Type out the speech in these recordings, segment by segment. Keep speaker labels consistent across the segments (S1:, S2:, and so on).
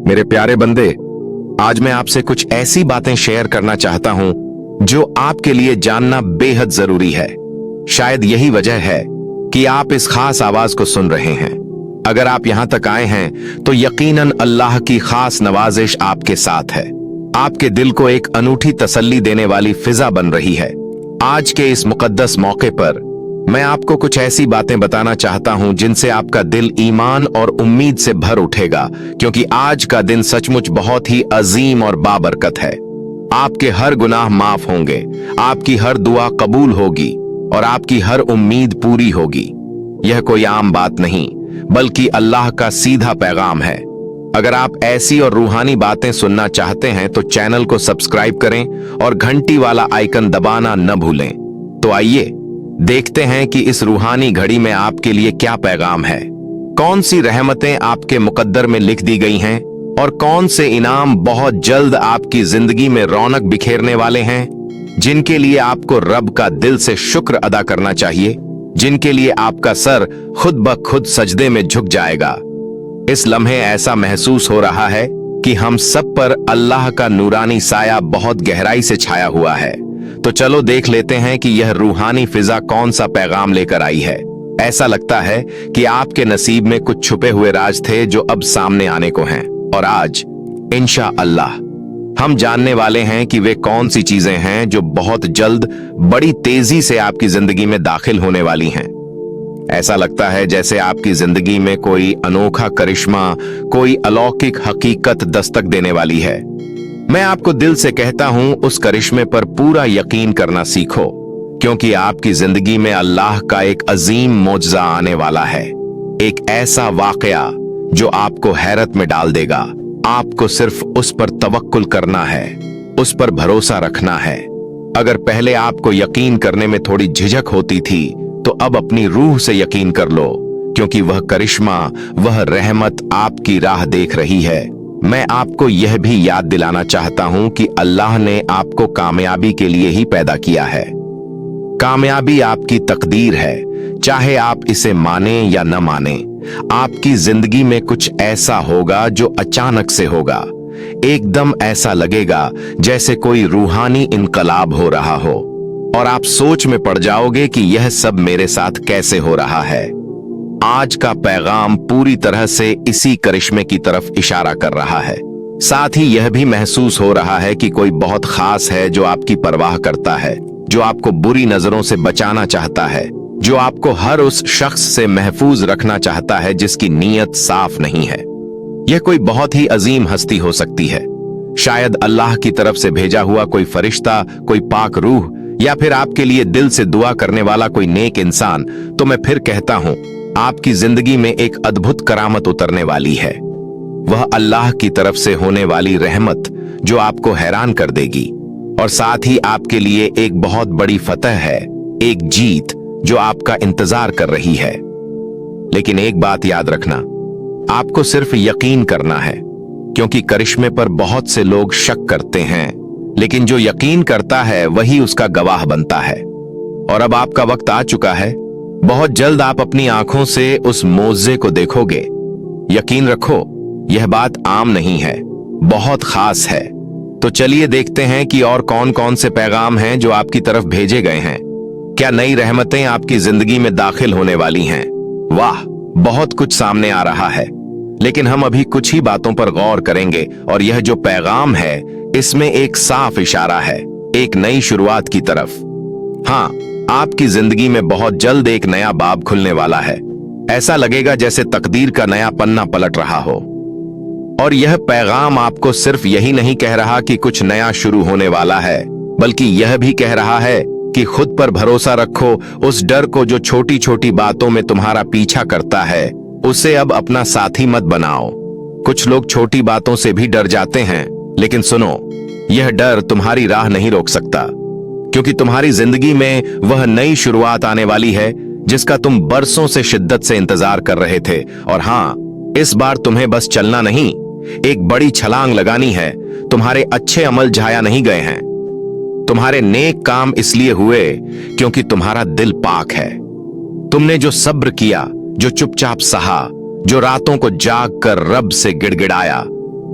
S1: मेरे प्यारे बंदे, आज मैं आपसे कुछ ऐसी बातें शेयर करना चाहता हूं जो आपके लिए जानना बेहद जरूरी है। शायद यही वजह है कि आप इस खास आवाज को सुन रहे हैं। अगर आप यहां तक आए हैं तो यकीनन अल्लाह की खास नवाजिश आपके साथ है। आपके दिल को एक अनूठी तसल्ली देने वाली फिजा बन रही है। आज के इस मुकद्दस मौके पर मैं आपको कुछ ऐसी बातें बताना चाहता हूं जिनसे आपका दिल ईमान और उम्मीद से भर उठेगा, क्योंकि आज का दिन सचमुच बहुत ही अजीम और बाबरकत है। आपके हर गुनाह माफ होंगे, आपकी हर दुआ कबूल होगी और आपकी हर उम्मीद पूरी होगी। यह कोई आम बात नहीं, बल्कि अल्लाह का सीधा पैगाम है। अगर आप ऐसी और रूहानी बातें सुनना चाहते हैं तो चैनल को सब्सक्राइब करें और घंटी वाला आइकन दबाना न भूलें। तो आइए देखते हैं कि इस रूहानी घड़ी में आपके लिए क्या पैगाम है। कौन सी रहमतें आपके मुकद्दर में लिख दी गई हैं और कौन से इनाम बहुत जल्द आपकी जिंदगी में रौनक बिखेरने वाले हैं, जिनके लिए आपको रब का दिल से शुक्र अदा करना चाहिए, जिनके लिए आपका सर खुद ब खुद सजदे में झुक जाएगा। इस लम्हे ऐसा महसूस हो रहा है कि हम सब पर अल्लाह का नूरानी साया बहुत गहराई से छाया हुआ है। तो चलो देख लेते हैं कि यह रूहानी फिजा कौन सा पैगाम लेकर आई है। ऐसा लगता है कि आपके नसीब में कुछ छुपे हुए राज थे जो अब सामने आने को हैं, और आज इंशा अल्लाह हम जानने वाले हैं कि वे कौन सी चीजें हैं जो बहुत जल्द बड़ी तेजी से आपकी जिंदगी में दाखिल होने वाली हैं। ऐसा लगता है जैसे आपकी जिंदगी में कोई अनोखा करिश्मा, कोई अलौकिक हकीकत दस्तक देने वाली है। मैं आपको दिल से कहता हूं, उस करिश्मे पर पूरा यकीन करना सीखो, क्योंकि आपकी जिंदगी में अल्लाह का एक अजीम मौजज़ा आने वाला है। एक ऐसा वाकया जो आपको हैरत में डाल देगा। आपको सिर्फ उस पर तवक्कुल करना है, उस पर भरोसा रखना है। अगर पहले आपको यकीन करने में थोड़ी झिझक होती थी, तो अब अपनी रूह से यकीन कर लो, क्योंकि वह करिश्मा, वह रहमत आपकी राह देख रही है। मैं आपको यह भी याद दिलाना चाहता हूं कि अल्लाह ने आपको कामयाबी के लिए ही पैदा किया है। कामयाबी आपकी तकदीर है, चाहे आप इसे माने या न माने। आपकी जिंदगी में कुछ ऐसा होगा जो अचानक से होगा। एकदम ऐसा लगेगा जैसे कोई रूहानी इनकलाब हो रहा हो, और आप सोच में पड़ जाओगे कि यह सब मेरे साथ कैसे हो रहा है। आज का पैगाम पूरी तरह से इसी करिश्मे की तरफ इशारा कर रहा है। साथ ही यह भी महसूस हो रहा है कि कोई बहुत खास है जो आपकी परवाह करता है, जो आपको बुरी नजरों से बचाना चाहता है, जो आपको हर उस शख्स से महफूज रखना चाहता है जिसकी नीयत साफ नहीं है। यह कोई बहुत ही अजीम हस्ती हो सकती है, शायद अल्लाह की तरफ से भेजा हुआ कोई फरिश्ता, कोई पाक रूह, या फिर आपके लिए दिल से दुआ करने वाला कोई नेक इंसान। तो मैं फिर कहता हूं, आपकी जिंदगी में एक अद्भुत करामत उतरने वाली है। वह अल्लाह की तरफ से होने वाली रहमत जो आपको हैरान कर देगी, और साथ ही आपके लिए एक बहुत बड़ी फतह है, एक जीत जो आपका इंतजार कर रही है। लेकिन एक बात याद रखना, आपको सिर्फ यकीन करना है, क्योंकि करिश्मे पर बहुत से लोग शक करते हैं, लेकिन जो यकीन करता है वही उसका गवाह बनता है। और अब आपका वक्त आ चुका है। बहुत जल्द आप अपनी आंखों से उस मोज़े को देखोगे। यकीन रखो, यह बात आम नहीं है, बहुत खास है। तो चलिए देखते हैं कि और कौन कौन से पैगाम हैं जो आपकी तरफ भेजे गए हैं। क्या नई रहमतें आपकी जिंदगी में दाखिल होने वाली हैं? वाह, बहुत कुछ सामने आ रहा है। लेकिन हम अभी कुछ ही बातों पर गौर करेंगे, और यह जो पैगाम है इसमें एक साफ इशारा है, एक नई शुरुआत की तरफ। हाँ, आपकी जिंदगी में बहुत जल्द एक नया बाब खुलने वाला है। ऐसा लगेगा जैसे तकदीर का नया पन्ना पलट रहा हो। और यह पैगाम आपको सिर्फ यही नहीं कह रहा कि कुछ नया शुरू होने वाला है, बल्कि यह भी कह रहा है कि खुद पर भरोसा रखो। उस डर को जो छोटी छोटी बातों में तुम्हारा पीछा करता है, उसे अब अपना साथी मत बनाओ। कुछ लोग छोटी बातों से भी डर जाते हैं, लेकिन सुनो, यह डर तुम्हारी राह नहीं रोक सकता, क्योंकि तुम्हारी जिंदगी में वह नई शुरुआत आने वाली है जिसका तुम बरसों से शिद्दत से इंतजार कर रहे थे। और हाँ, इस बार तुम्हें बस चलना नहीं, एक बड़ी छलांग लगानी है। तुम्हारे अच्छे अमल जाया नहीं गए हैं, तुम्हारे नेक काम इसलिए हुए क्योंकि तुम्हारा दिल पाक है। तुमने जो सब्र किया, जो चुपचाप सहा, जो रातों को जाग कर रब से गिड़गिड़ाया,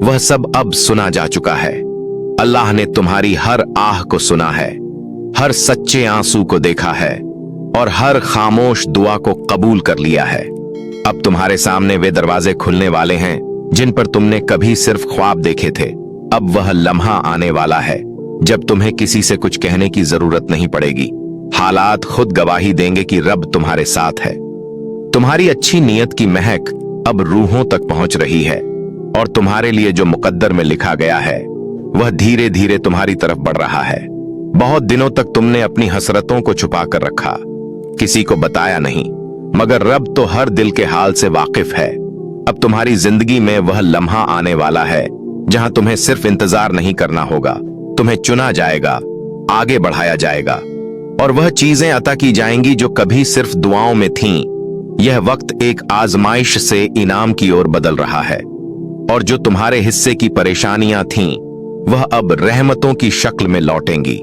S1: वह सब अब सुना जा चुका है। अल्लाह ने तुम्हारी हर आह को सुना है, हर सच्चे आंसू को देखा है और हर खामोश दुआ को कबूल कर लिया है। अब तुम्हारे सामने वे दरवाजे खुलने वाले हैं जिन पर तुमने कभी सिर्फ ख्वाब देखे थे। अब वह लम्हा आने वाला है जब तुम्हें किसी से कुछ कहने की जरूरत नहीं पड़ेगी। हालात खुद गवाही देंगे कि रब तुम्हारे साथ है। तुम्हारी अच्छी नीयत की महक अब रूहों तक पहुंच रही है और तुम्हारे लिए जो मुकद्दर में लिखा गया है वह धीरे धीरे तुम्हारी तरफ बढ़ रहा है। बहुत दिनों तक तुमने अपनी हसरतों को छुपा कर रखा, किसी को बताया नहीं, मगर रब तो हर दिल के हाल से वाकिफ है। अब तुम्हारी जिंदगी में वह लम्हा आने वाला है जहां तुम्हें सिर्फ इंतजार नहीं करना होगा, तुम्हें चुना जाएगा, आगे बढ़ाया जाएगा और वह चीजें अता की जाएंगी जो कभी सिर्फ दुआओं में थीं। यह वक्त एक आजमाइश से इनाम की ओर बदल रहा है और जो तुम्हारे हिस्से की परेशानियां थीं वह अब रहमतों की शक्ल में लौटेंगी।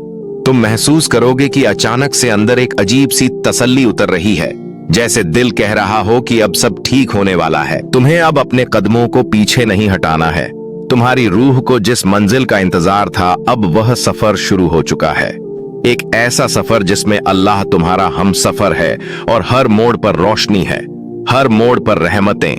S1: तुम महसूस करोगे कि अचानक से अंदर एक अजीब सी तसल्ली उतर रही है, जैसे दिल कह रहा हो कि अब सब ठीक होने वाला है। तुम्हें अब अपने कदमों को पीछे नहीं हटाना है। तुम्हारी रूह को जिस मंजिल का इंतजार था अब वह सफर शुरू हो चुका है। एक ऐसा सफर जिसमें अल्लाह तुम्हारा हम सफर है और हर मोड़ पर रोशनी है, हर मोड़ पर रहमतें।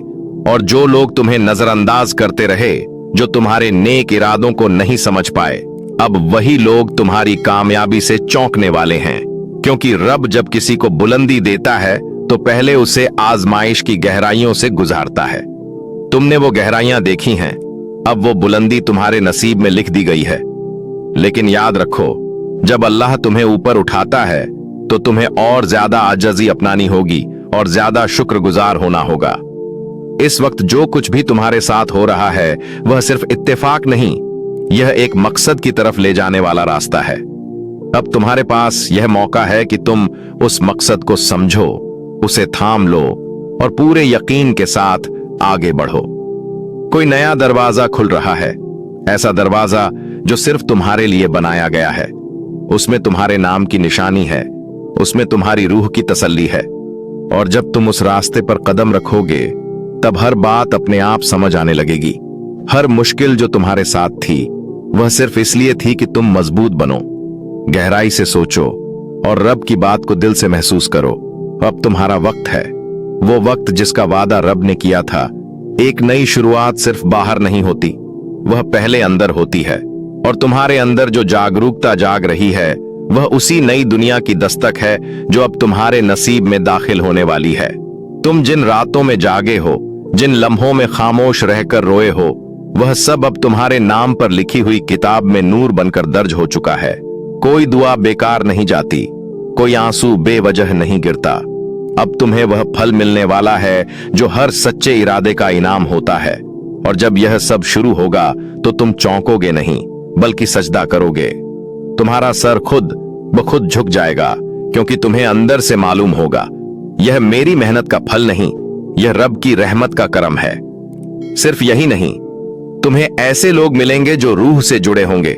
S1: और जो लोग तुम्हें नजरअंदाज करते रहे, जो तुम्हारे नेक इरादों को नहीं समझ पाए, अब वही लोग तुम्हारी कामयाबी से चौंकने वाले हैं। क्योंकि रब जब किसी को बुलंदी देता है तो पहले उसे आजमाइश की गहराइयों से गुजारता है। तुमने वो गहराइयां देखी हैं, अब वो बुलंदी तुम्हारे नसीब में लिख दी गई है। लेकिन याद रखो, जब अल्लाह तुम्हें ऊपर उठाता है तो तुम्हें और ज्यादा आजज़ी अपनानी होगी और ज्यादा शुक्रगुजार होना होगा। इस वक्त जो कुछ भी तुम्हारे साथ हो रहा है वह सिर्फ इत्तेफाक नहीं, यह एक मकसद की तरफ ले जाने वाला रास्ता है। अब तुम्हारे पास यह मौका है कि तुम उस मकसद को समझो, उसे थाम लो और पूरे यकीन के साथ आगे बढ़ो। कोई नया दरवाजा खुल रहा है, ऐसा दरवाजा जो सिर्फ तुम्हारे लिए बनाया गया है। उसमें तुम्हारे नाम की निशानी है, उसमें तुम्हारी रूह की तसल्ली है। और जब तुम उस रास्ते पर कदम रखोगे तब हर बात अपने आप समझ आने लगेगी। हर मुश्किल जो तुम्हारे साथ थी वह सिर्फ इसलिए थी कि तुम मजबूत बनो। गहराई से सोचो और रब की बात को दिल से महसूस करो। अब तुम्हारा वक्त है, वो वक्त जिसका वादा रब ने किया था। एक नई शुरुआत सिर्फ बाहर नहीं होती, वह पहले अंदर होती है। और तुम्हारे अंदर जो जागरूकता जाग रही है वह उसी नई दुनिया की दस्तक है जो अब तुम्हारे नसीब में दाखिल होने वाली है। तुम जिन रातों में जागे हो, जिन लम्हों में खामोश रहकर रोए हो, वह सब अब तुम्हारे नाम पर लिखी हुई किताब में नूर बनकर दर्ज हो चुका है। कोई दुआ बेकार नहीं जाती, कोई आंसू बेवजह नहीं गिरता। अब तुम्हें वह फल मिलने वाला है जो हर सच्चे इरादे का इनाम होता है। और जब यह सब शुरू होगा तो तुम चौंकोगे नहीं बल्कि सजदा करोगे। तुम्हारा सर खुद ब खुद झुक जाएगा क्योंकि तुम्हें अंदर से मालूम होगा यह मेरी मेहनत का फल नहीं, यह रब की रहमत का करम है। सिर्फ यही नहीं, तुम्हें ऐसे लोग मिलेंगे जो रूह से जुड़े होंगे,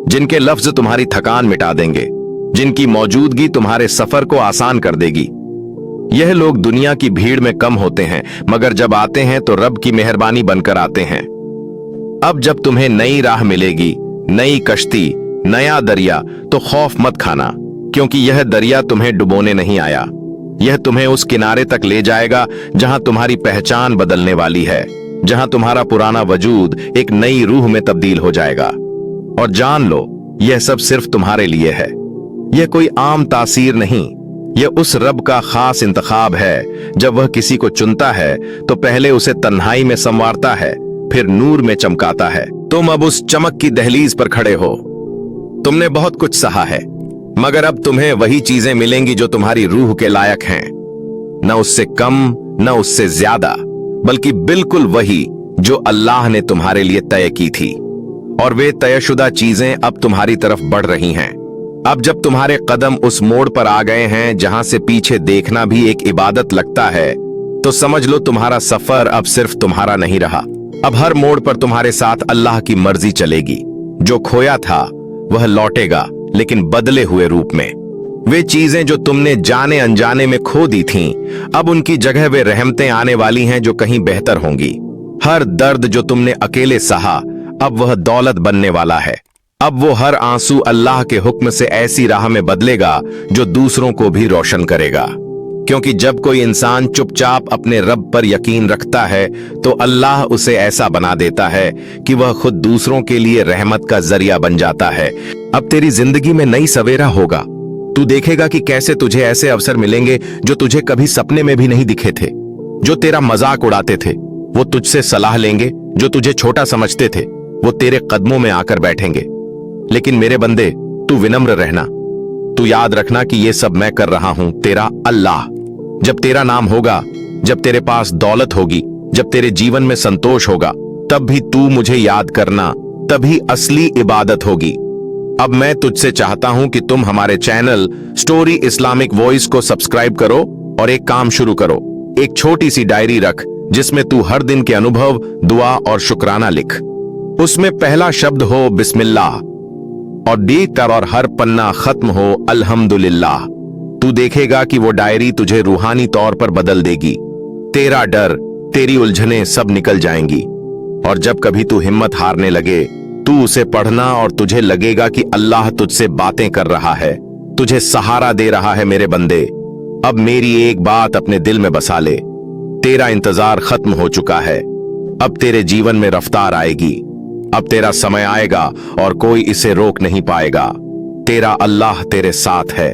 S1: जिनके लफ्ज तुम्हारी थकान मिटा देंगे, जिनकी मौजूदगी तुम्हारे सफर को आसान कर देगी। यह लोग दुनिया की भीड़ में कम होते हैं, मगर जब आते हैं तो रब की मेहरबानी बनकर आते हैं। अब जब तुम्हें नई राह मिलेगी, नई कश्ती, नया दरिया, तो खौफ मत खाना, क्योंकि यह दरिया तुम्हें डुबोने नहीं आया। यह तुम्हें उस किनारे तक ले जाएगा जहां तुम्हारी पहचान बदलने वाली है, जहां तुम्हारा पुराना वजूद एक नई रूह में तब्दील हो जाएगा। और जान लो, यह सब सिर्फ तुम्हारे लिए है। यह कोई आम तासीर नहीं, यह उस रब का खास इंतखाब है। जब वह किसी को चुनता है तो पहले उसे तन्हाई में संवारता है, फिर नूर में चमकाता है। तुम अब उस चमक की दहलीज पर खड़े हो। तुमने बहुत कुछ सहा है, मगर अब तुम्हें वही चीजें मिलेंगी जो तुम्हारी रूह के लायक हैं। न उससे कम, न उससे ज्यादा, बल्कि बिल्कुल वही जो अल्लाह ने तुम्हारे लिए तय की थी। और वे तयशुदा चीजें अब तुम्हारी तरफ बढ़ रही हैं। अब जब तुम्हारे कदम उस मोड़ पर आ गए हैं जहां से पीछे देखना भी एक इबादत लगता है, तो समझ लो तुम्हारा सफर अब सिर्फ तुम्हारा नहीं रहा। अब हर मोड़ पर तुम्हारे साथ अल्लाह की मर्जी चलेगी। जो खोया था वह लौटेगा, लेकिन बदले हुए रूप में। वे चीजें जो तुमने जाने अनजाने में खो दी थीं, अब उनकी जगह वे रहमतें आने वाली हैं जो कहीं बेहतर होंगी। हर दर्द जो तुमने अकेले सहा अब वह दौलत बनने वाला है। अब वो हर आंसू अल्लाह के हुक्म से ऐसी राह में बदलेगा जो दूसरों को भी रोशन करेगा। क्योंकि जब कोई इंसान चुपचाप अपने रब पर यकीन रखता है तो अल्लाह उसे ऐसा बना देता है कि वह खुद दूसरों के लिए रहमत का जरिया बन जाता है। अब तेरी जिंदगी में नई सवेरा होगा। तू देखेगा कि कैसे तुझे ऐसे अवसर मिलेंगे जो तुझे कभी सपने में भी नहीं दिखे थे। जो तेरा मजाक उड़ाते थे वो तुझसे सलाह लेंगे, जो तुझे छोटा समझते थे वो तेरे कदमों में आकर बैठेंगे। लेकिन मेरे बंदे, तू विनम्र रहना। तू याद रखना कि ये सब मैं कर रहा हूं, तेरा अल्लाह। जब तेरा नाम होगा, जब तेरे पास दौलत होगी, जब तेरे जीवन में संतोष होगा, तब भी तू मुझे याद करना, तभी असली इबादत होगी। अब मैं तुझसे चाहता हूं कि तुम हमारे चैनल स्टोरी इस्लामिक वॉइस को सब्सक्राइब करो और एक काम शुरू करो। एक छोटी सी डायरी रख जिसमें तू हर दिन के अनुभव, दुआ और शुक्राना लिख। उसमें पहला शब्द हो बिस्मिल्लाह और देखकर और हर पन्ना खत्म हो अल्हम्दुलिल्लाह। तू देखेगा कि वो डायरी तुझे रूहानी तौर पर बदल देगी। तेरा डर, तेरी उलझनें सब निकल जाएंगी। और जब कभी तू हिम्मत हारने लगे तू उसे पढ़ना और तुझे लगेगा कि अल्लाह तुझसे बातें कर रहा है, तुझे सहारा दे रहा है। मेरे बंदे, अब मेरी एक बात अपने दिल में बसा ले। तेरा इंतजार खत्म हो चुका है। अब तेरे जीवन में रफ्तार आएगी। अब तेरा समय आएगा और कोई इसे रोक नहीं पाएगा। तेरा अल्लाह तेरे साथ है,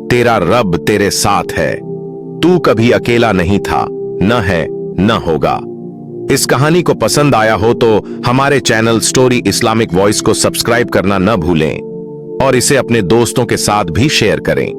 S1: तेरा रब तेरे साथ है। तू कभी अकेला नहीं था, न है, न होगा। इस कहानी को पसंद आया हो तो हमारे चैनल स्टोरी इस्लामिक वॉइस को सब्सक्राइब करना न भूलें और इसे अपने दोस्तों के साथ भी शेयर करें।